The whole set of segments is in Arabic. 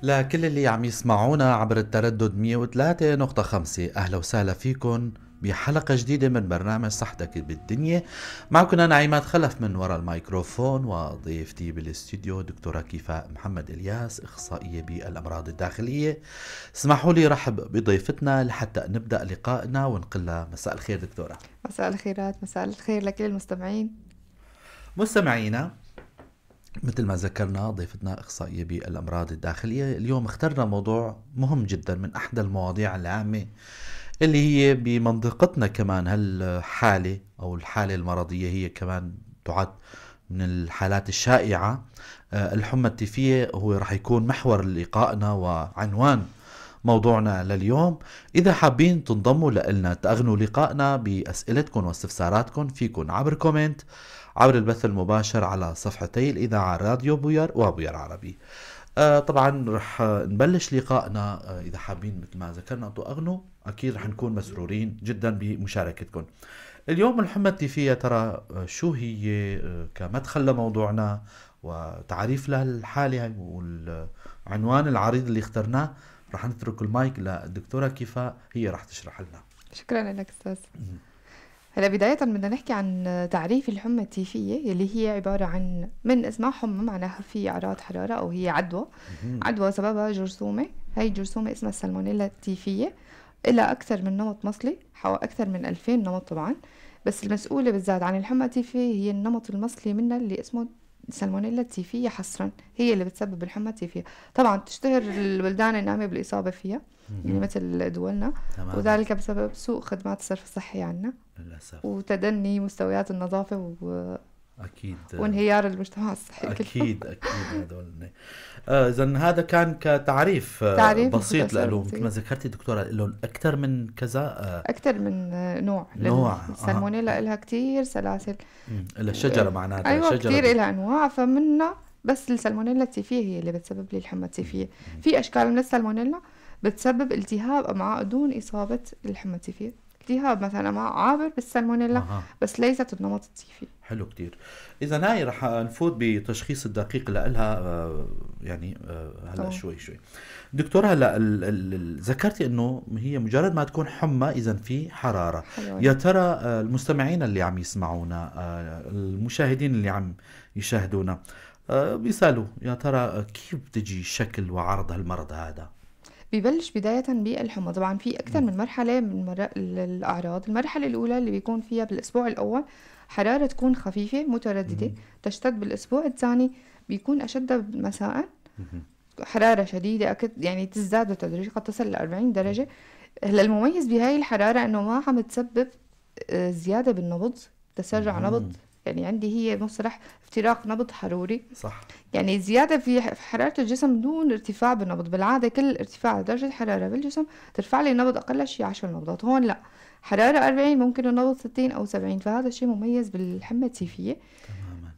لكل اللي عم يسمعونا عبر التردد 103.5، أهلا وسهلا فيكن بحلقة جديدة من برنامج صحتك بالدنيا. معكم أنا عماد خلف من وراء الميكروفون، وضيفتي بالاستوديو دكتورة كفاء محمد إلياس، إخصائية بالأمراض الداخلية. اسمحوا لي رحب بضيفتنا لحتى نبدأ لقائنا ونقول لها مساء الخير دكتورة. مساء الخيرات، مساء الخير لكل المستمعين. مستمعينا، مثل ما ذكرنا ضيفتنا إخصائية بالأمراض الداخلية. اليوم اخترنا موضوع مهم جدا، من أحد المواضيع العامة اللي هي بمنطقتنا كمان. هالحالة أو الحالة المرضية هي كمان تعد من الحالات الشائعة. الحمى التيفية هو رح يكون محور لقائنا وعنوان موضوعنا لليوم. إذا حابين تنضموا لنا تأغنوا لقائنا بأسئلتكم واستفساراتكم، فيكن عبر كومنت عبر البث المباشر على صفحتي الإذاعة راديو بوير وبوير عربي. طبعا رح نبلش لقائنا. إذا حابين مثل ما ذكرنا تأغنوا، أكيد رح نكون مسرورين جدا بمشاركتكم. اليوم الحمى التيفية ترى شو هي كمدخل لموضوعنا وتعريف للحالة والعنوان العريض اللي اخترناه. رح نترك المايك للدكتورة كفاء، هي رح تشرح لنا. شكرا لك أستاذ. هلا بداية بدنا نحكي عن تعريف الحمى التيفية، اللي هي عبارة عن من اسمها حمى معناها في أعراض حرارة أو هي عدوى. عدوى سببها جرثومة، هي الجرثومة اسمها السالمونيلا التيفية. إلها أكثر من نمط مصلي، حوالي أكثر من 2000 نمط طبعا، بس المسؤولة بالذات عن الحمى التيفية هي النمط المصلي منها اللي اسمه السالمونيلا التيفية حصرا، هي اللي بتسبب الحمى التيفية. طبعا تشتهر البلدان النامية بالإصابة فيها، يعني مثل دولنا، تماما. وذلك بسبب سوء خدمات الصرف الصحي عنا للأسف. وتدني مستويات النظافة أكيد. وانهيار المجتمع الصحي كله. أكيد هذول. إذا هذا كان كتعريف تعريف بسيط مختصر له. مثل ما بسيط. ذكرتي دكتورة له أكثر من كذا أكثر من نوع نوع. للسالمونيلا، إلها كتير سلاسل. الشجرة معناتها أيوة شجرة كتير إلها أنواع، فمنها بس السالمونيلا التيفية هي اللي بتسبب لي الحمى التيفية. في أشكال من السالمونيلا بتسبب التهاب أمعاء دون إصابة الحمى التيفية. التهاب مثلا أمعاء عابر بالسالمونيلا، بس ليست النمط التيفي. حلو كتير. إذا هاي رح نفوت بتشخيص الدقيق لها يعني هلا شوي دكتورة. هلا ذكرتي إنه هي مجرد ما تكون حمى إذا في حرارة. يا ترى المستمعين اللي عم يسمعونا، المشاهدين اللي عم يشاهدونا، بيسألوا يا ترى كيف بتجي شكل وعرض هالمرض هذا؟ بيبلش بداية بالحمى. طبعا في أكثر من مرحلة من الأعراض. المرحلة الأولى اللي بيكون فيها بالأسبوع الأول حرارة تكون خفيفة مترددة، تشتد بالأسبوع الثاني، بيكون أشد مساء، حرارة شديدة يعني تزداد بالتدريج قد تصل ل 40 درجة. هلا المميز بهاي الحرارة إنه ما عم تسبب زيادة بالنبض، تسرع نبض. يعني عندي هي مصطلح افتراق نبض حروري. صح. يعني زيادة في حرارة الجسم دون ارتفاع بالنبض. بالعادة كل ارتفاع درجة الحرارة بالجسم ترفع لي النبض أقل شيء 10 نبضات، هون لا، حرارة 40 ممكن النبض 60 أو 70، فهذا الشيء مميز بالحمى التيفية.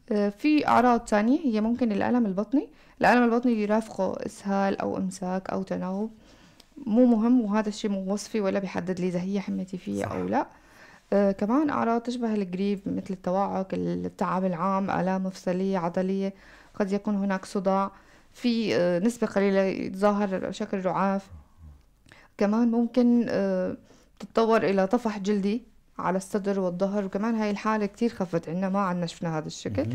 تماما. في أعراض تانية هي ممكن الألم البطني. الألم البطني يرافقه إسهال أو إمساك أو تناوب، مو مهم، وهذا الشيء مو وصفي ولا بيحدد لي إذا هي حمى تيفية أو لا. كمان أعراض تشبه الجريب مثل التوعك، التعب العام، آلام مفصلية عضلية، قد يكون هناك صداع، في نسبة قليلة يتظاهر شكل رعاف. كمان ممكن تتطور إلى طفح جلدي على الصدر والظهر، وكمان هاي الحالة كتير خفت عنا، ما عنا شفنا هذا الشكل.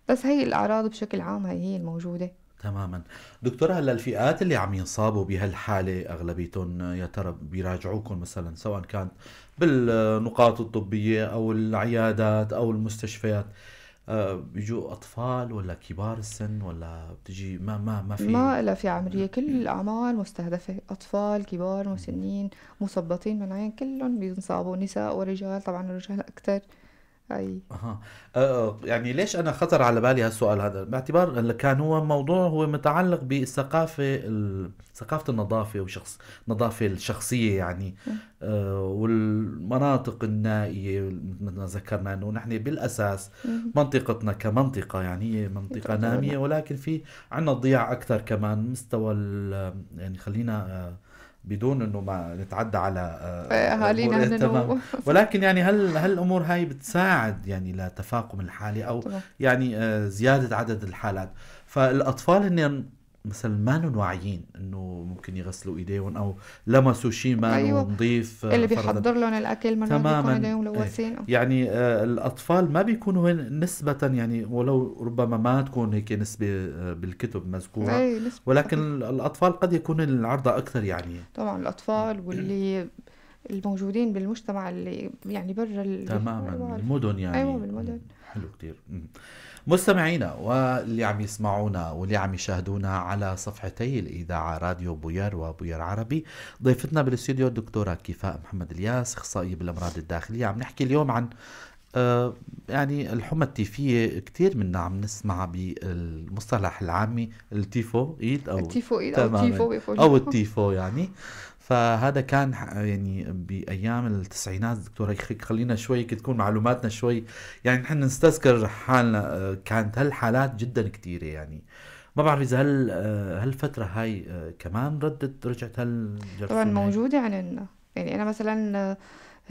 بس هي الأعراض بشكل عام هي الموجودة. تماما. دكتورة، هلا الفئات اللي عم ينصابوا بهالحالة أغلبيتهم يا ترى بيراجعوكم مثلا، سواء كانت بالنقاط الطبية أو العيادات أو المستشفيات، بيجوا أطفال ولا كبار السن ولا بتجي ما في؟ ما إلا في عمرية، كل الأعمار مستهدفة، أطفال كبار مسنين مثبطين من عين كلهم بينصابوا، نساء ورجال، طبعا الرجال أكتر. أي أها. يعني ليش أنا خطر على بالي هالسؤال هذا؟ باعتبار إن كان هو موضوع هو متعلق بالثقافة، ثقافة النظافة وشخص النظافة الشخصية يعني. والمناطق النائية مثل ما ذكرنا إنه نحن بالأساس منطقتنا كمنطقة يعني هي منطقة نامية، ولكن في عنا ضياع أكثر كمان مستوى يعني خلينا بدون انه ما نتعدى على أهالينا الامور. هن تمام. ولكن يعني هل الامور هاي بتساعد يعني لتفاقم الحالة او طبعا. يعني زيادة عدد الحالات؟ فالاطفال هن مثلا ما واعيين انه ممكن يغسلوا ايديهم او لمسوا شيء ما ايوه، نظيف اللي فرضا. بيحضر لهم الاكل مرات بيكون تماما. ايديهم إيه. ملوثين يعني الاطفال ما بيكونوا هن نسبة، يعني ولو ربما ما تكون هيك نسبة بالكتب مذكورة، اي نسبة ولكن طفيفة. الاطفال قد يكون العرضة اكثر يعني. طبعا الاطفال واللي الموجودين بالمجتمع اللي يعني برا تماما ايوه المدن ايوه يعني. بالمدن. حلو كتير. مستمعينا واللي عم يسمعونا واللي عم يشاهدونا على صفحتي الإذاعة راديو بوير وبوير عربي، ضيفتنا بالاستوديو الدكتورة كفاء محمد الياس، أخصائية بالأمراض الداخلية. عم نحكي اليوم عن يعني الحمى التيفية. كتير منا عم نسمع بالمصطلح العامي التيفوئيد أو التيفوئيد او تماما التيفو بيقولوا. أو التيفو يعني. فهذا كان يعني بأيام التسعينات. دكتورة خلينا شوي تكون معلوماتنا شوي، يعني نحن نستذكر حالنا. كانت هالحالات جدا كتيرة يعني. ما بعرف إذا هالفترة هاي كمان رجعت طبعا هالجرثومة هاي. موجودة عنا. يعني انا مثلا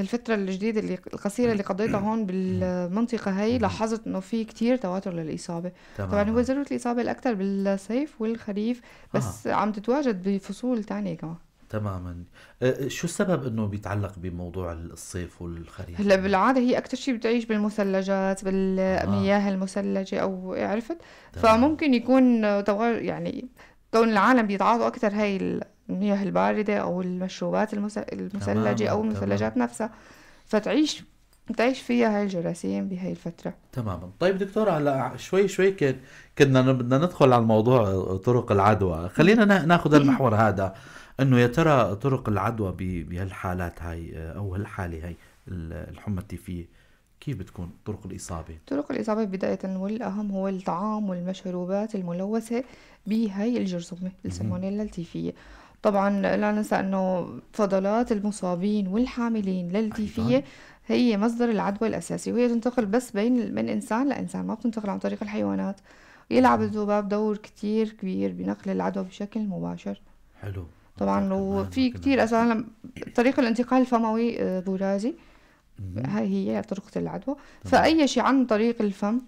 الفترة الجديدة اللي القصيرة اللي قضيتها هون مم. بالمنطقة هاي مم. لاحظت انه في كتير تواتر للإصابة. طبعا هو تماما. ضرورة الإصابة الأكثر بالصيف والخريف، آه بس عم تتواجد بفصول تانية كمان. تماما. شو السبب انه بيتعلق بموضوع الصيف والخريف هلا يعني؟ بالعادة هي أكتر شي بتعيش بالمثلجات اه بالمياه المثلجة أو عرفت. تمام. فممكن يكون يعني كون العالم بيتعاطوا أكتر هاي المياه الباردة أو المشروبات المثلجة تماما أو تمام. المثلجات نفسها، تعيش فيها هاي الجراثيم بهاي الفترة. تماما. طيب دكتور، هلا شوي شوي كنا بدنا ندخل على الموضوع طرق العدوى. خلينا ناخذ المحور هذا، انه يا ترى طرق العدوى بهالحالات هاي او هالحالة هاي الحمى التيفية، كيف بتكون طرق الإصابة؟ طرق الإصابة بداية والأهم هو الطعام والمشروبات الملوثة بهاي الجرثومة مهم. السالمونيلا التيفية. طبعا لا ننسى أنه فضلات المصابين والحاملين ايضا. للتيفية هي مصدر العدوى الأساسي، وهي تنتقل بس من إنسان لإنسان، ما بتنتقل عن طريق الحيوانات. يلعب مهم. الذباب دور كتير كبير بنقل العدوى بشكل مباشر. حلو. هذا طبعا كمان ما وفي كنا كتير نعرف. أسئلة. طريق الانتقال الفموي بورازي، مهم. هاي هي طرق العدوى. تمام. فأي شيء عن طريق الفم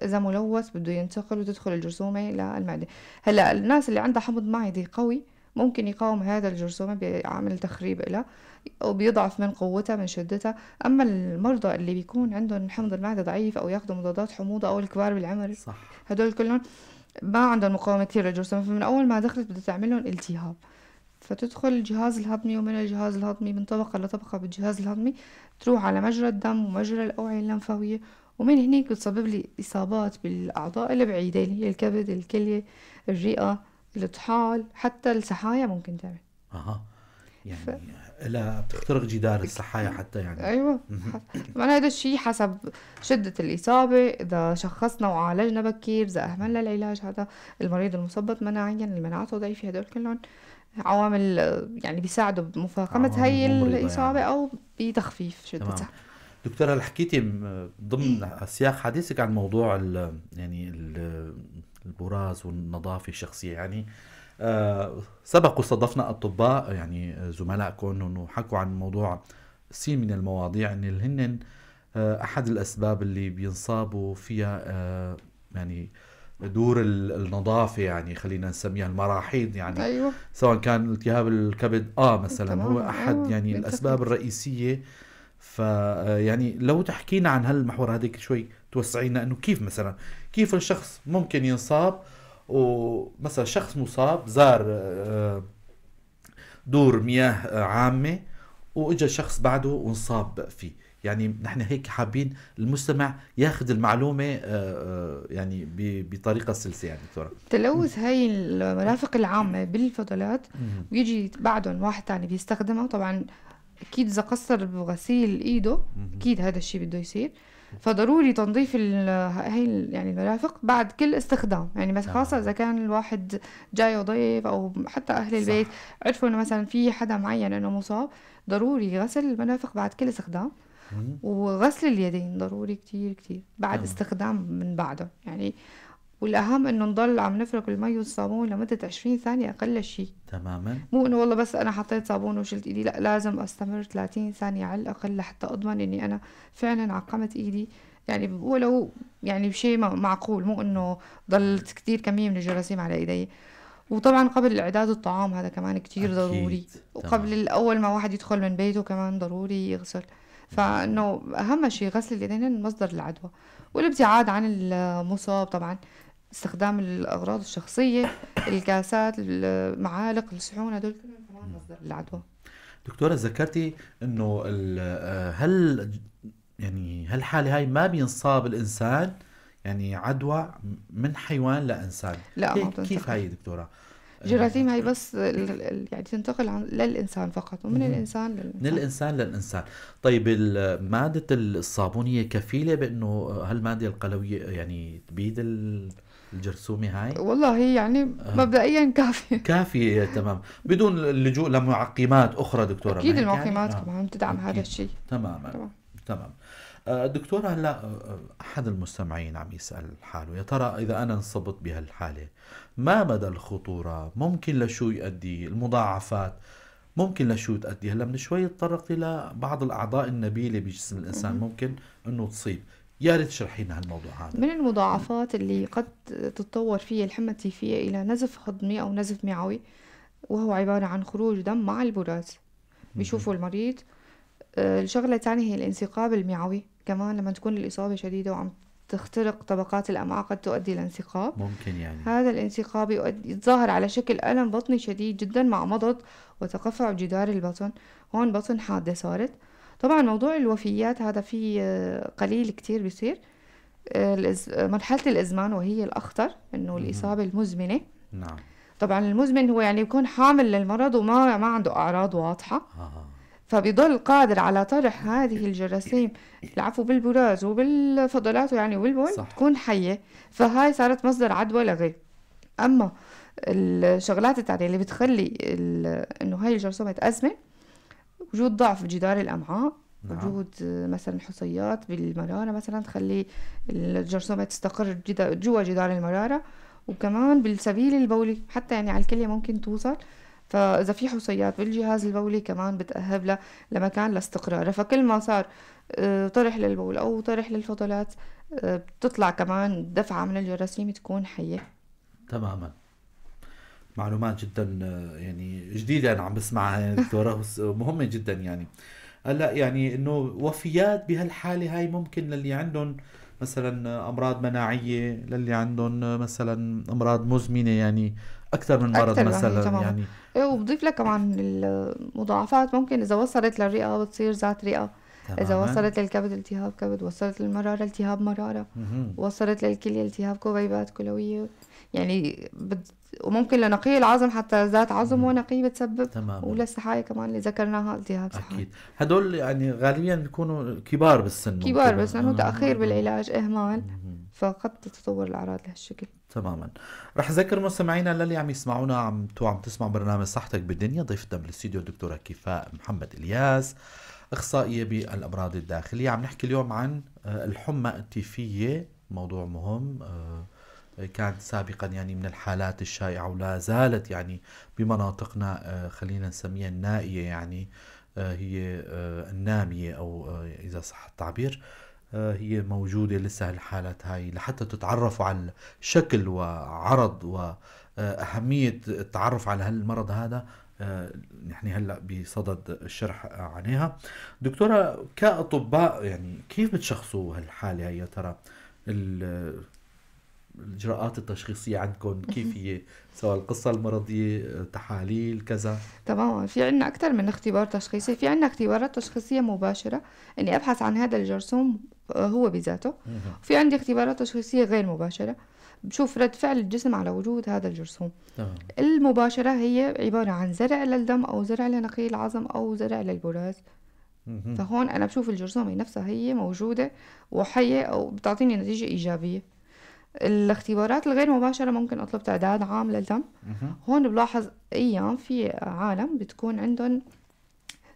إذا ملوث بده ينتقل وتدخل الجرثومة للمعدة. هلا الناس اللي عندها حمض معدي قوي ممكن يقاوم هذا الجرثومة بعمل تخريب لها أو بيضعف من قوتها من شدتها. أما المرضى اللي بيكون عندهم حمض المعدة ضعيف أو ياخذوا مضادات حموضة أو الكبار بالعمر، صح. هدول كلهم ما عندهم مقاومة كثير للجرثومة، فمن أول ما دخلت بدها تعمل لهم التهاب، فتدخل الجهاز الهضمي، ومن الجهاز الهضمي من طبقة لطبقة بالجهاز الهضمي تروح على مجرى الدم ومجرى الأوعية اللمفاوية، ومن هنيك بتسبب لي إصابات بالأعضاء البعيدة اللي هي الكبد الكلية الرئة الطحال حتى السحايا ممكن تعمل. اها. ف... يعني لا بتخترق جدار الصحايا حتى يعني. أيوة. مهم. طبعا هذا الشيء حسب شدة الإصابة، إذا شخصنا وعالجنا بكير، إذا أهملنا العلاج، هذا المريض المثبط مناعيا اللي مناعته ضعيفة، هدول كلهم عوامل يعني بيساعدوا بمفاقمة عوامل هاي ممرضة الإصابة يعني. أو بتخفيف تمام. شدتها. دكتورة، اللي حكيتي ضمن سياق حديثك عن موضوع البراز والنظافة الشخصية يعني. سبق وصادفنا أطباء يعني زملائكم إنه حكوا عن موضوع سين من المواضيع إن هن أحد الأسباب اللي بينصابوا فيها يعني دور النظافة، يعني خلينا نسميها المراحيض يعني. أيوة سواء كان التهاب الكبد مثلا هو تماما. أحد أيوة يعني بينتقل. الأسباب الرئيسية. ف يعني لو تحكينا عن هالمحور هذيك شوي، توسعينا انه كيف مثلا كيف الشخص ممكن ينصاب، ومثلا شخص مصاب زار دور مياه عامة، واجا شخص بعده وانصاب فيه. يعني نحن هيك حابين المستمع ياخذ المعلومة يعني بطريقة سلسة يعني دكتورة. تلوث هاي المرافق العامة بالفضلات مم. ويجي بعدهم واحد تاني بيستخدمها. طبعا أكيد إذا قصر بغسيل إيده مم. أكيد هذا الشيء بده يصير. فضروري تنظيف هاي يعني المرافق بعد كل استخدام، يعني بس خاصة إذا تماما. كان الواحد جاي ضيف أو حتى أهل البيت صح. عرفوا إنه مثلا في حدا معين إنه مصاب، ضروري غسل المرافق بعد كل استخدام. مم. وغسل اليدين ضروري كتير كتير بعد تمام. استخدام من بعده يعني. والأهم إنه نضل عم نفرك المي والصابون لمدة 20 ثانية أقل شيء. تماما. مو إنه والله بس أنا حطيت صابون وشلت إيدي، لا، لازم أستمر 30 ثانية على الأقل لحتى أضمن إني أنا فعلا عقمت إيدي، يعني ولو يعني بشيء معقول، مو إنه ضلت كتير كمية من الجراثيم على إيدي. وطبعا قبل إعداد الطعام هذا كمان كتير ضروري، اكيد. تمام. وقبل أول ما واحد يدخل من بيته كمان ضروري يغسل. مظبوط. فإنه أهم شيء غسل اليدين مصدر العدوى، والابتعاد عن المصاب طبعا، استخدام الأغراض الشخصية، الكاسات، المعالق، الصحون، هدول كلهم كمان مصدر العدوى. دكتورة ذكرتي انه هل يعني هالحالة هاي ما بينصاب الانسان، يعني عدوى من حيوان لانسان؟ لا ما كيف بتنتقل. هاي دكتورة؟ الجراثيم هي بس يعني تنتقل للإنسان فقط، ومن مهم. الإنسان من للإنسان. الانسان للانسان. طيب مادة الصابون هي كفيلة بانه هالمادة القلوية يعني تبيد الجرثومة هاي؟ والله هي يعني آه، مبدئيا كافية. كافية تمام، بدون اللجوء لمعقمات اخرى دكتورة، أكيد ما هيك يعني؟ المعقمات كمان بتدعم هذا اكيد. الشيء. تماما. طبعا. تمام. دكتورة هلا أحد المستمعين عم يسأل حاله، يا ترى إذا أنا انصبت بهالحالة ما مدى الخطورة؟ ممكن لشو يؤدي؟ المضاعفات ممكن لشو تؤدي؟ هلا من شوي تطرقت إلى بعض الأعضاء النبيلة بجسم الإنسان مهم. ممكن إنه تصيب. يا ريت تشرحي لنا هالموضوع هذا. من المضاعفات اللي قد تتطور فيها الحمى التيفية إلى نزف هضمي أو نزف معوي، وهو عبارة عن خروج دم مع البراز. مهم. بيشوفوا المريض. الشغلة الثانية هي الانسقاب المعوي، كمان لما تكون الإصابة شديدة وعم تخترق طبقات الأمعاء قد تؤدي إلى انسقاب. ممكن يعني. هذا الانسقاب يتظاهر على شكل ألم بطني شديد جدا مع مضض وتقفع جدار البطن. هون بطن حادة صارت. طبعا موضوع الوفيات هذا فيه قليل كتير بيصير. مرحلة الإزمان وهي الأخطر، إنه مهم. الإصابة المزمنة. نعم. طبعا المزمن هو يعني بيكون حامل للمرض وما ما عنده أعراض واضحة، آه. فبيضل قادر على طرح هذه الجراثيم، العفو، بالبراز وبالفضلات يعني وبالبول صح. تكون حية. فهاي صارت مصدر عدوى لغير. أما الشغلات التانية اللي بتخلي إنه هاي الجرثومة تأزمة: وجود ضعف بجدار الأمعاء، نعم. وجود مثلا حصيات بالمرارة مثلا تخلي الجرثومة تستقر جوا جدار المرارة، وكمان بالسبيل البولي حتى يعني على الكلية ممكن توصل. فإذا في حصيات بالجهاز البولي كمان بتأهب لمكان لاستقراره. فكل ما صار طرح للبول أو طرح للفضلات، بتطلع كمان دفعة من الجراثيم تكون حية. تماما. معلومات جدا يعني جديدة أنا عم بسمعها يعني دكتورة، بس مهمة جدا يعني. هلا يعني انه وفيات بهالحالة هاي ممكن للي عندهم مثلا امراض مناعية، للي عندهم مثلا امراض مزمنة يعني اكثر من مرض أكتر ما هي مثلا تماما. يعني. إيه، وبضيف لك كمان المضاعفات ممكن إذا وصلت للرئة بتصير ذات رئة، إذا تماما. وصلت للكبد التهاب كبد، وصلت للمرارة التهاب مرارة، مهم. وصلت للكلية التهاب كبيبات كلوية. يعني وممكن لنقي العظم حتى ذات عظم مم. ونقي بتسبب. تماما. وللسحاية كمان اللي ذكرناها التهاب سحايا. اكيد هدول يعني غالبا بيكونوا كبار بالسن كبار ممكن بس لأنه تأخير بالعلاج، إهمال، مهم. فقد تتطور الأعراض لهالشكل. تماما. رح اذكر مستمعينا للي عم يسمعونا، عم تسمعوا برنامج صحتك بالدنيا. ضيفتنا بالاستديو الدكتورة كفاء محمد الياس، اخصائية بالامراض الداخلية. عم نحكي اليوم عن الحمى التيفية، موضوع مهم كانت سابقا يعني من الحالات الشائعة ولا زالت يعني بمناطقنا، خلينا نسميها النائية يعني، هي النامية أو إذا صح التعبير. هي موجودة لسه الحالات هاي لحتى تتعرفوا على شكل وعرض وأهمية التعرف على هالمرض هذا. نحن هلا بصدد الشرح عنها. دكتورة كأطباء يعني كيف بتشخصوا هالحالة هي يا ترى؟ الإجراءات التشخيصية عندكم كيف هي؟ سواء القصة المرضية، تحاليل كذا. تماما. في عنا أكثر من اختبار تشخيصي. في عنا اختبارات تشخيصية مباشرة، إني أبحث عن هذا الجرثوم هو بذاته. مهم. وفي عندي اختبارات تشخيصية غير مباشرة، بشوف رد فعل الجسم على وجود هذا الجرثوم. تمام. المباشرة هي عبارة عن زرع للدم أو زرع لنقي العظم أو زرع للبراز. مهم. فهون أنا بشوف الجرثومة نفسها هي موجودة وحية أو بتعطيني نتيجة إيجابية. الاختبارات الغير مباشرة ممكن أطلب تعداد عام للدم. مهم. هون بلاحظ أيام في عالم بتكون عندهم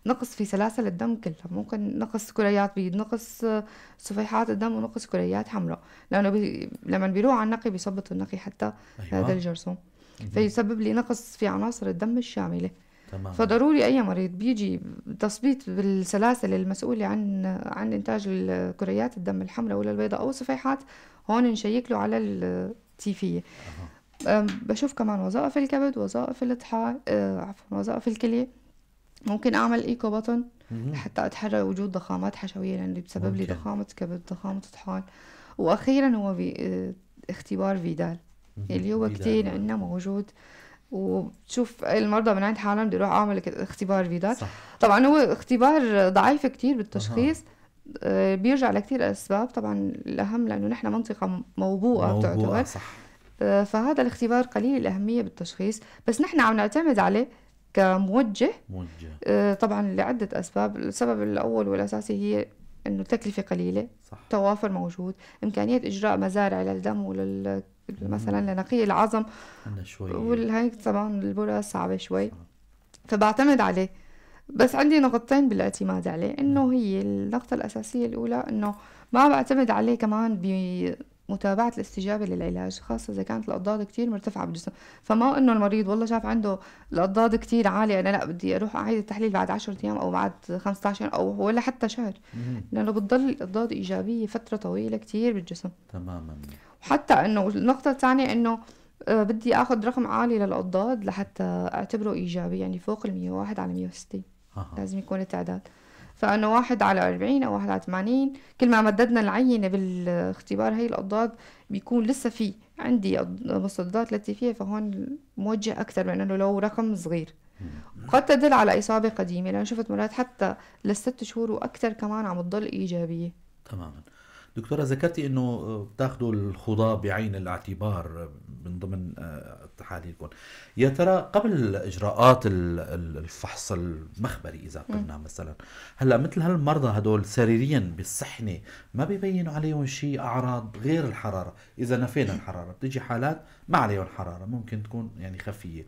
نقص في سلاسل الدم كلها، ممكن نقص كريات بيض، نقص صفيحات الدم، ونقص كريات حمراء، لأنه لما بيروح على النقي بيثبط النقي حتى هذا أيوة. الجرثوم، مهم. فيسبب لي نقص في عناصر الدم الشاملة. تماما. فضروري أي مريض بيجي تثبيت بالسلاسل المسؤولة عن إنتاج كريات الدم الحمراء ولا البيضاء أو الصفيحات، هون نشيك له على التيفية. أها. بشوف كمان وظائف الكبد، وظائف الطحال، عفوا وظائف الكلية. ممكن أعمل إيكو بطن مهم. لحتى أتحرى وجود ضخامات حشوية، لأنه بسبب لي ممكن. ضخامة كبد، ضخامة طحال. وأخيرا هو اختبار فيدال اللي هو كتير فيدال. عنا موجود. وبشوف المرضى من عند حالهم بدي اروح اعمل اختبار فيدال. صح. طبعا هو اختبار ضعيف كتير اها. بالتشخيص، بيرجع لكتير اسباب. طبعا الاهم لانه نحن منطقة موبوءة موبوءة بتعتبر، صح. فهذا الاختبار قليل الأهمية بالتشخيص، بس نحن عم نعتمد عليه كموجه. موجه. طبعا لعدة أسباب. السبب الأول والأساسي هي إنه التكلفة قليلة، صح. توافر موجود، إمكانية إجراء مزارع للدم مثلا لنقي العظم، عندنا شوي. والهيك طبعا البرى صعبة شوي، صح. فبعتمد عليه. بس عندي نقطتين بالاعتماد عليه. إنه هي النقطة الأساسية الأولى إنه ما بعتمد عليه كمان بمتابعة الاستجابة للعلاج، خاصة إذا كانت الأضداد كتير مرتفعة بالجسم. فما إنه المريض والله شاف عنده الأضداد كتير عالية، أنا لا بدي أروح أعيد التحليل بعد 10 أيام أو بعد 15 أو ولا حتى شهر، مهم. لأنه بتضل الأضداد إيجابية فترة طويلة كتير بالجسم. تماما. وحتى إنه النقطة الثانية إنه بدي اخذ رقم عالي للأضداد لحتى اعتبره ايجابي، يعني فوق ال 101 على 160 اها. لازم يكون التعداد. فانه 1 على 40 او 1 على 80، كل ما مددنا العينة بالاختبار هي الأضداد بيكون لسه في عندي مستضدات لطيفية، فهون موجه اكثر من انه لو رقم صغير. وقد تدل على إصابة قديمة، لأن شفت مرات حتى للست شهور وأكثر كمان عم تضل إيجابية. تماما. دكتورة ذكرتي انه بتاخذوا الخضاب بعين الاعتبار من ضمن تحاليلكم. يا ترى قبل اجراءات الفحص المخبري اذا قلنا مثلا، هلا مثل هالمرضى هدول سريريا بالسحنة ما بيبينوا عليهم شيء اعراض غير الحرارة؟ اذا نفينا الحرارة بتيجي حالات ما عليهم حرارة ممكن تكون يعني خفية.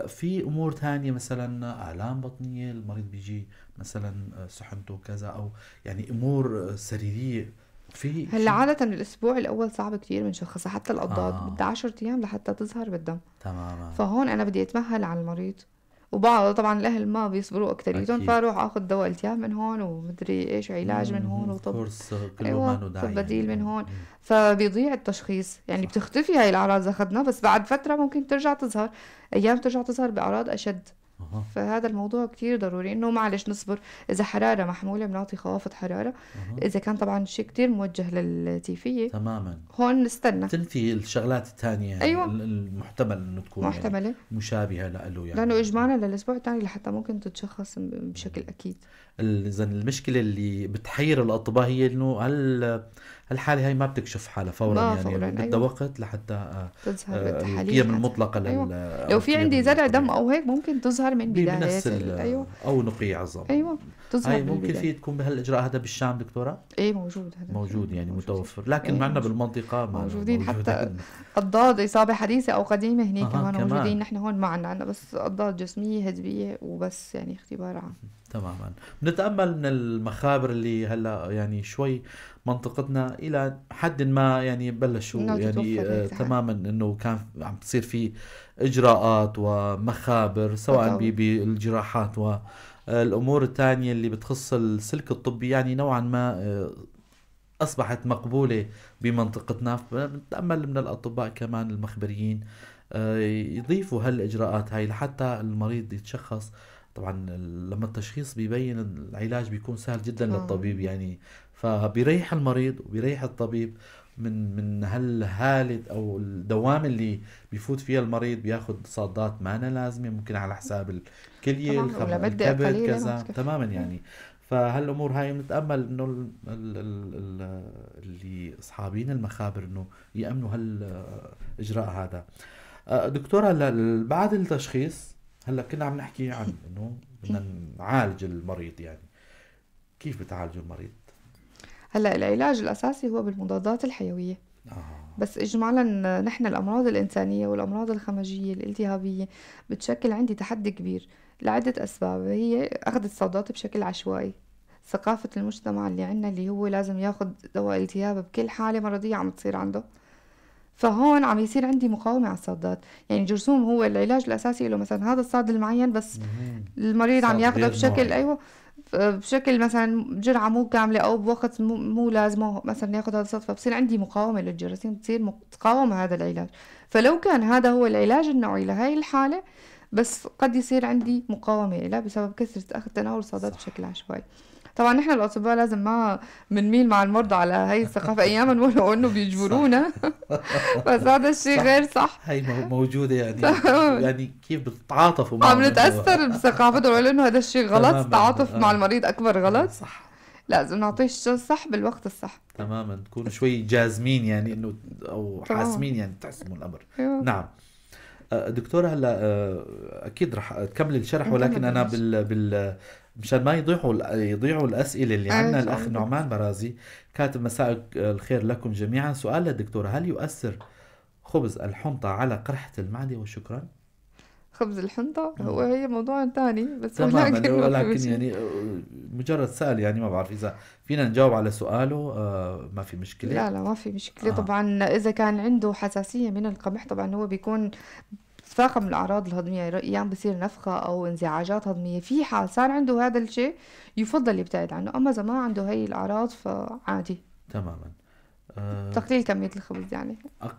في امور تانية مثلا الام بطنية المريض بيجي مثلا سحنته كذا، او يعني امور سريرية في هلا شيء؟ عادة الأسبوع الأول صعب كتير بنشخصها، حتى الأضداد اه. بدها 10 أيام لحتى تظهر بالدم. تماما. فهون أنا بدي أتمهل على المريض، وبعض طبعا الأهل ما بيصبروا أكتريتهم، اكيد. فأروح أخذ دواء التهاب من هون ومدري إيش علاج من هون وطب، كورس كله ما أيوة له طب داعي بديل يعني من اه. هون. فبيضيع التشخيص، يعني صح. بتختفي هاي الأعراض إذا أخذنا، بس بعد فترة ممكن ترجع تظهر، أيام ترجع تظهر بأعراض أشد. اها. فهذا الموضوع كتير ضروري انه معلش نصبر. اذا حرارة محمولة بنعطي خوافض حرارة، اها. اذا كان طبعا شيء كتير موجه للتيفية تماما. هون نستنى. تنفي الشغلات الثانية يعني ايوه المحتمل انه تكون يعني محتملة، مشابهة له لانه يعني. اجمالا للاسبوع الثاني لحتى ممكن تتشخص بشكل اكيد. اذا المشكله اللي بتحير الاطباء هي انه هالحاله هاي ما بتكشف حالها فورا، ما يعني فورا بدها ايوه وقت لحتى تظهر بالتحاليل القيم حتى. المطلقه ايوه او لو في القيم عندي زرع دم الطبيعيه او هيك ممكن تظهر من بداية بنفس ايوه او نقي عظم. ايوه تظهر هاي ممكن بالبداية. في تكون بهالاجراء هذا بالشام دكتوره؟ ايه موجود هذا موجود يعني موجودين. متوفر، لكن ايه معنا موجود. بالمنطقه ما موجودين موجود حتى عندنا. أضداد إصابة حديثة أو قديمة هني اها كمان موجودين. كمان. نحن هون ما عنا بس أضداد جسمية هدبية وبس، يعني اختبار عام. تماما. بنتأمل من المخابر اللي هلا يعني شوي منطقتنا إلى حد ما يعني بلشوا إنه يعني تتوفر هيك تحاليل تماما إنه كان عم تصير في إجراءات ومخابر سواء تطور. بالجراحات والأمور الثانية اللي بتخص السلك الطبي، يعني نوعا ما أصبحت مقبولة بمنطقتنا. بنتأمل من الأطباء كمان المخبريين يضيفوا هالإجراءات هاي لحتى المريض يتشخص. طبعا لما التشخيص بيبين العلاج بيكون سهل جدا للطبيب يعني، فبيريح المريض وبيريح الطبيب من هالهالة او الدوام اللي بيفوت فيها المريض، بياخد صادات ما أنا لازمة ممكن على حساب الكلية طبعا ولمدة الكبد قليلة ما كذا. بتكفي. تماما يعني. فهالامور هاي بنتامل انه اللي اصحابين المخابر انه يامنوا هالاجراء هذا. دكتوره هلا بعد التشخيص، هلا كنا عم نحكي عن انه بدنا نعالج المريض، يعني كيف بتعالجوا المريض؟ هلا العلاج الأساسي هو بالمضادات الحيوية، اه. بس إجمالا نحن الأمراض الإنسانية والأمراض الخمجية الالتهابية بتشكل عندي تحدي كبير لعدة أسباب. هي أخذ الصيدلات بشكل عشوائي، ثقافة المجتمع اللي عنا اللي هو لازم ياخد دواء التهاب بكل حالة مرضية عم تصير عنده. فهون عم يصير عندي مقاومة على الصادات. يعني جرثوم هو العلاج الأساسي له مثلا هذا الصاد المعين، بس مهم. المريض عم صاد ياخده غير بشكل نوعي. أيوة بشكل مثلا جرعة مو كاملة أو بوقت مو لازمه مثلا ياخد هذا الصدفة، بصير عندي مقاومة للجراثيم، بتصير تقاوم هذا العلاج. فلو كان هذا هو العلاج النوعي لهي الحالة، بس قد يصير عندي مقاومة له بسبب كثرة أخذ تناول صيدلات صح. بشكل عشوائي. طبعا نحن الأطباء لازم ما بنميل مع المرضى على هاي الثقافة أياما ولو إنه صح. بيجبرونا. بس هذا الشيء صح. غير صح. هي موجودة يعني، يعني كيف بتتعاطفوا عم معهم انه نتأثر بثقافتهم ولو إنه هذا الشيء غلط، تماما. التعاطف مع المريض أكبر غلط. صح. لازم نعطيه الشيء الصح بالوقت الصح. تماما، تكونوا شوي جازمين يعني انه، او تمام. حاسمين يعني تحسموا الامر. ايوه. نعم. دكتورة هلا اكيد رح تكمل الشرح، نكمل ولكن انا بالماشي. مشان ما يضيعوا الاسئله اللي ايه عندنا، شو الاخ قصدك؟ نعمان برازي كاتب مساء الخير لكم جميعا، سؤال للدكتورة: هل يؤثر خبز الحنطة على قرحة المعدة؟ وشكرا. خبز الحنطة مم. هي موضوع تاني بس، تماما، ولكن ما في ولكن مشكلة. يعني مجرد سأل يعني، ما بعرف إذا فينا نجاوب على سؤاله. ما في مشكلة. لا لا ما في مشكلة آه. طبعا. إذا كان عنده حساسية من القمح طبعا هو بيكون تفاقم الأعراض الهضمية، يعني بصير نفخة أو انزعاجات هضمية. في حال صار عنده هذا الشيء يفضل يبتعد عنه، أما إذا ما عنده هاي الأعراض فعادي. تماما. آه. تقليل كمية الخبز يعني،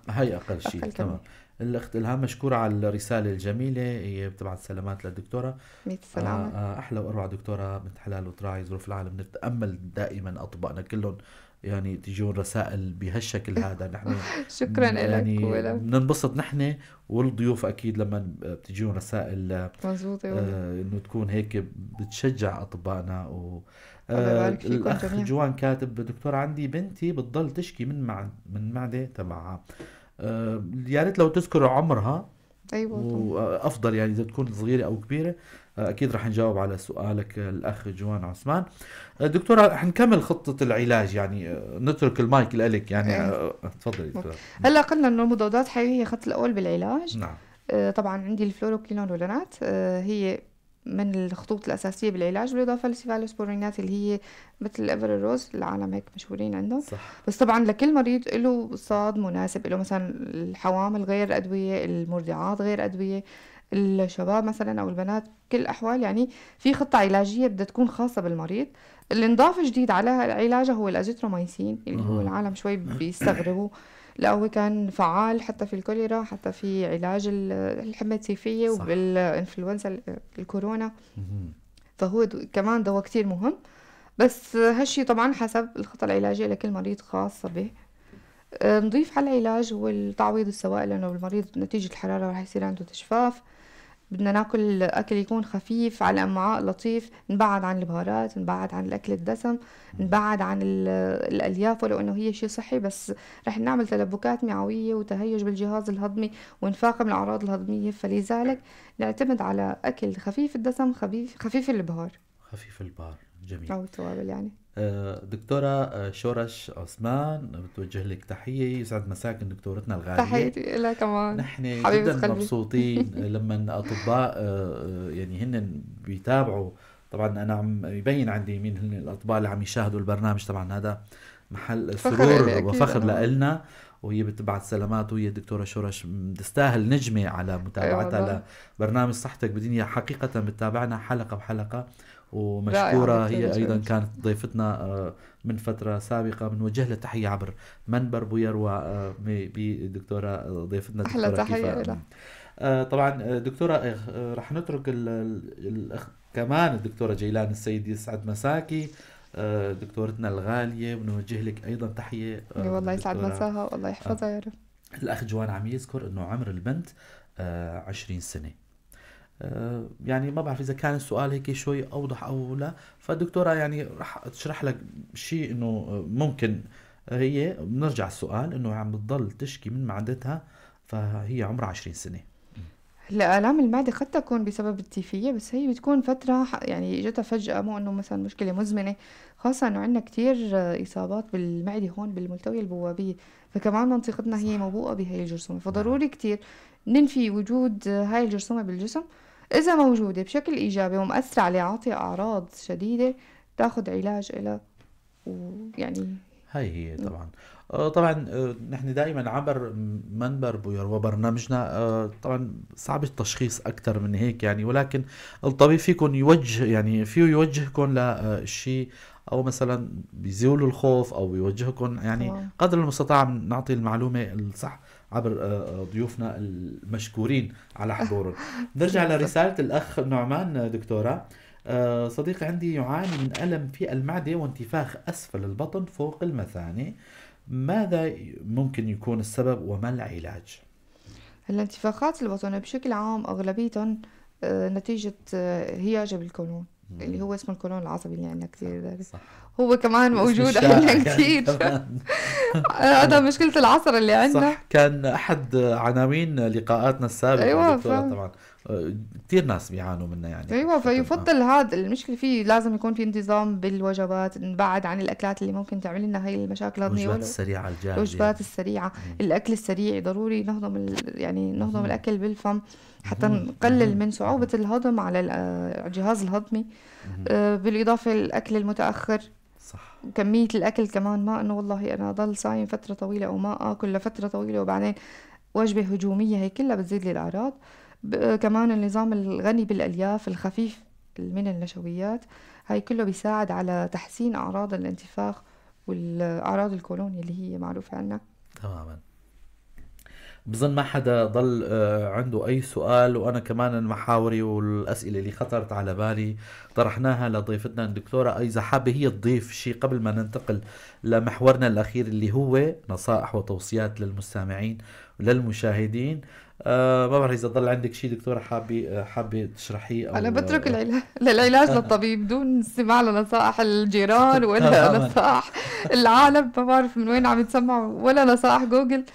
هاي أقل شيء. أقل تمام. كمية. الأخت إلهام مشكورة على الرسالة الجميلة، هي بتبعت سلامات للدكتورة. مية السلامة. أحلى وأروع دكتورة بنت حلال وتراعي ظروف العالم. نتأمل دائما أطبائنا كلهم يعني تجون رسائل بهالشكل هذا. نحن شكرا لك يعني ولك. بننبسط نحن والضيوف أكيد لما بتجون رسائل مزبوط يا ولد. إنه تكون هيك بتشجع أطبائنا الله يبارك فيكم الأخ جميعا. جوان كاتب: دكتورة عندي بنتي بتضل تشكي من معدة تبعها. يا ريت لو تذكر عمرها، أيوة طبعا. وافضل يعني اذا تكون صغيره او كبيره. اكيد رح نجاوب على سؤالك الاخ جوان عثمان. دكتوره رح نكمل خطه العلاج يعني، نترك المايك لك يعني. إيه. تفضلي أوكي. دكتوره. هلا قلنا انه المضادات الحيويه هي الخط الاول بالعلاج. نعم. طبعا عندي الفلوروكينولونات، هي من الخطوط الاساسيه بالعلاج، بالاضافه للسيفالوسبورينات اللي هي مثل الافيروز، العالم هيك مشهورين عندهم. صح. بس طبعا لكل مريض له صاد مناسب له، مثلا الحوامل غير ادويه، المرضعات غير ادويه، الشباب مثلا او البنات، كل الاحوال يعني في خطه علاجيه بدها تكون خاصه بالمريض. اللي انضاف جديد على علاجه هو الازيثروميسين، اللي هو العالم شوي بيستغربوا. لا هو كان فعال حتى في الكوليرا، حتى في علاج الحمى التيفية صح. وبالإنفلونزا الكورونا. مهم. فهو كمان دواء كتير مهم. بس هالشي طبعا حسب الخطة العلاجية لكل مريض خاصة به. نضيف على العلاج والتعويض السوائل، لأنه المريض نتيجة الحرارة رح يصير عنده تجفاف. بدنا ناكل أكل يكون خفيف على الأمعاء، لطيف، نبعد عن البهارات، نبعد عن الأكل الدسم، نبعد عن الألياف ولو إنه هي شيء صحي، بس رح نعمل تلبكات معوية وتهيج بالجهاز الهضمي ونفاقم الأعراض الهضمية. فلذلك نعتمد على أكل خفيف الدسم، خفيف البهار خفيف البار. جميل. أو التوابل يعني. دكتورة شورش عثمان بتوجه لك تحية، يسعد مساك دكتورتنا الغالية. تحياتي لها كمان نحن حبيبة جدا قلبي. مبسوطين لما أطباء يعني هن بيتابعوا. طبعا أنا عم يبين عندي مين هن الأطباء اللي عم يشاهدوا البرنامج. طبعا هذا محل فخر سرور إلي أكيد وفخر أنا. لإلنا، وهي بتبعت سلامات. وهي الدكتورة شورش تستاهل نجمة على أي متابعتها والله. لبرنامج صحتك بدنيا. حقيقة بتتابعنا حلقة بحلقة، رائعة ومشكورة. دكتورة هي أيضا شورش. كانت ضيفتنا من فترة سابقة. بنوجه لها تحية عبر منبر بويروى بالدكتورة ضيفتنا أحلى الدكتورة تحية كيفا. لها. طبعا دكتورة رح نترك كمان الدكتورة جيلان السيد، يسعد مساكي دكتورتنا الغالية، ونوجه لك أيضا تحية أي والله يسعد دكتورة. مساها والله يحفظها يا رب. الأخ جوان عم يذكر أنه عمر البنت 20 سنة. يعني ما بعرف إذا كان السؤال هيك شوي أوضح أو لا، فالدكتورة يعني رح تشرح لك شيء إنه ممكن هي بنرجع السؤال إنه عم بتضل تشكي من معدتها، فهي عمرها 20 سنة. هلا آلام المعدة قد تكون بسبب التيفية، بس هي بتكون فترة يعني اجتها فجأة، مو انه مثلا مشكلة مزمنة. خاصة انه عندنا كتير إصابات بالمعدة هون بالملتوية البوابية، فكمان منطقتنا هي صح. موبوءة بهاي الجرثومة، نعم. فضروري كتير ننفي وجود هاي الجرثومة بالجسم. إذا موجودة بشكل إيجابي ومؤثرة على عاطية أعراض شديدة، تاخد علاج إلها ويعني هاي هي طبعا. طبعا نحن دائما عبر منبر بوير وبرنامجنا طبعا صعب التشخيص اكثر من هيك يعني، ولكن الطبيب فيكم يوجه، يعني فيه يوجهكم لشيء، او مثلا بيزول الخوف او بيوجهكم يعني تمام. قدر المستطاع نعطي المعلومة الصح عبر ضيوفنا المشكورين على حضورهم. نرجع بالضبط. لرسالة الأخ نعمان دكتورة. صديقي عندي يعاني من ألم في المعدة وانتفاخ أسفل البطن فوق المثانة، ماذا ممكن يكون السبب وما العلاج؟ الانتفاخات البطن بشكل عام أغلبيتهم نتيجة هياج بالقولون، اللي هو اسمه القولون العصبي اللي عندنا صح كتير دارس. صح. هو كمان الاسم موجود الشائع عندنا يعني كتير. كمان. هذا مشكلة العصر اللي عندنا. صح، كان أحد عناوين لقاءاتنا السابقة أيوة دكتورة طبعا. كتير ناس بيعانوا منها يعني أيوة، حقيقة. فيفضل هذا المشكلة فيه لازم يكون في انتظام بالوجبات، نبعد عن الأكلات اللي ممكن تعمل لنا هاي المشاكل الهضمية، الوجبات ولو السريعة الجاهزة الوجبات يعني. السريعة، مم. الأكل السريع ضروري نهضم يعني نهضم مهم. الأكل بالفم حتى مهم. نقلل مهم. من صعوبة مهم. الهضم على الجهاز الهضمي. مهم. بالإضافة للأكل المتأخر، صح. كمية الأكل كمان، ما إنه والله أنا ضل صايم فترة طويلة أو ما آكل لفترة طويلة وبعدين وجبة هجومية، هي كلها بتزيد لي الأعراض. كمان النظام الغني بالألياف الخفيف من النشويات، هاي كله بيساعد على تحسين أعراض الانتفاخ والأعراض الكولون اللي هي معروفة عنا. تماما. بظن ما حدا ضل عنده أي سؤال، وأنا كمان المحاوري والأسئلة اللي خطرت على بالي طرحناها لضيفتنا الدكتورة. إذا حابة هي تضيف شيء قبل ما ننتقل لمحورنا الأخير اللي هو نصائح وتوصيات للمستمعين وللمشاهدين. ما بعرف إذا ضل عندك شيء دكتورة حابة تشرحيه أنا أو بترك للعلاج للطبيب دون استماع لنصائح الجيران ولا تماما. نصائح العالم، ما بعرف من وين عم يتسمعوا، ولا نصائح جوجل.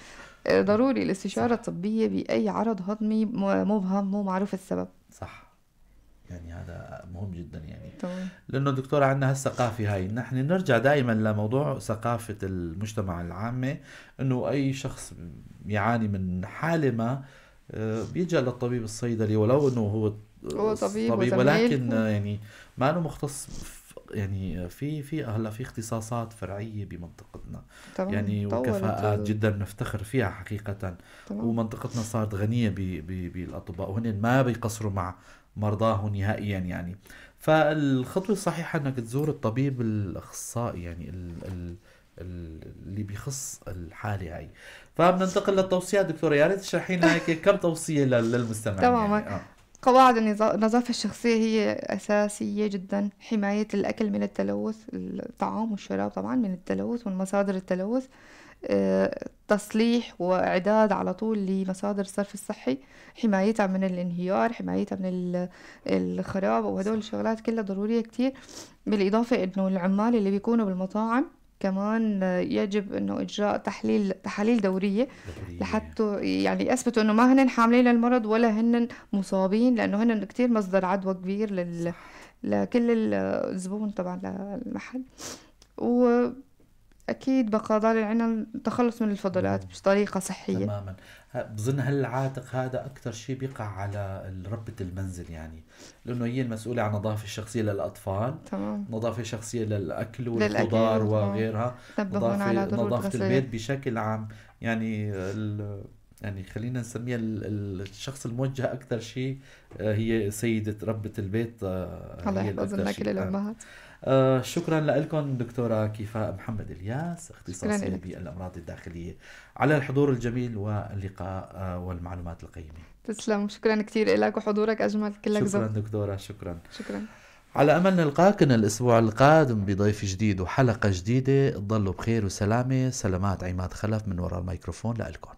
ضروري الاستشارة صح الطبية بأي عرض هضمي مبهم مو معروف السبب. صح. يعني هذا مهم جدا يعني، تمام. لأنه الدكتورة عندنا هالثقافة هاي. نحن نرجع دائما لموضوع ثقافة المجتمع العامة، إنه أي شخص يعاني من حالة ما بيلجأ للطبيب الصيدلي، ولو إنه هو هو طبيب طبيب، وزميل. ولكن يعني ما أنه مختص يعني في هلا في اختصاصات فرعية بمنطقتنا تمام، يعني، طورت وكفاءات جدا نفتخر فيها حقيقة. تمام. ومنطقتنا صارت غنية بالأطباء، وهن ما بيقصروا مع مرضاهم نهائيا يعني. فالخطوة الصحيحة انك تزور الطبيب الاخصائي يعني اللي بيخص الحالة هاي. فبننتقل للتوصيات دكتورة، يا ريت تشرحي لنا هيك كم توصية للمستمعين تماما. يعني. قواعد النظافة الشخصية هي أساسية جدا. حماية الأكل من التلوث، الطعام والشراب طبعا من التلوث ومن مصادر التلوث. تصليح وإعداد على طول لمصادر الصرف الصحي، حمايتها من الانهيار، حمايتها من الخراب، وهدول صح. الشغلات كلها ضرورية كتير. بالإضافة إنه العمال اللي بيكونوا بالمطاعم كمان يجب إنه إجراء تحاليل دورية ضرورية. لحتى يعني يثبتوا إنه ما هن حاملين المرض ولا هن مصابين، لأنه هن كتير مصدر عدوى كبير صح. لكل الزبون طبعا للمحل. أكيد بقى ضل عنا التخلص من الفضلات مم. بطريقة صحية. تماما. بظن هالعاتق هذا أكثر شيء بيقع على ربة المنزل يعني، لأنه هي المسؤولة عن النظافة الشخصية للأطفال، تمام. نظافة شخصية للأكل للأكل والخضار تمام. وغيرها، تنبهون على ضرورة نظافة غسل البيت اليد. بشكل عام يعني. يعني خلينا نسميها الشخص الموجه أكثر شيء هي سيدة ربة البيت، الله هي يحفظ الأكثر لنا كل شيء. الأمهات. شكرا لكم دكتورة كفاء محمد إلياس، شكرا اختصاصية لك. بالأمراض الداخلية، على الحضور الجميل واللقاء والمعلومات القيمة. تسلم، شكرا كتير لك وحضورك أجمل، كلك شكرا ذوق. دكتورة، شكرا. شكرا. على أمل نلقاكم الأسبوع القادم بضيف جديد وحلقة جديدة. تضلوا بخير وسلامة. سلامات عماد خلف من وراء الميكروفون لألكم.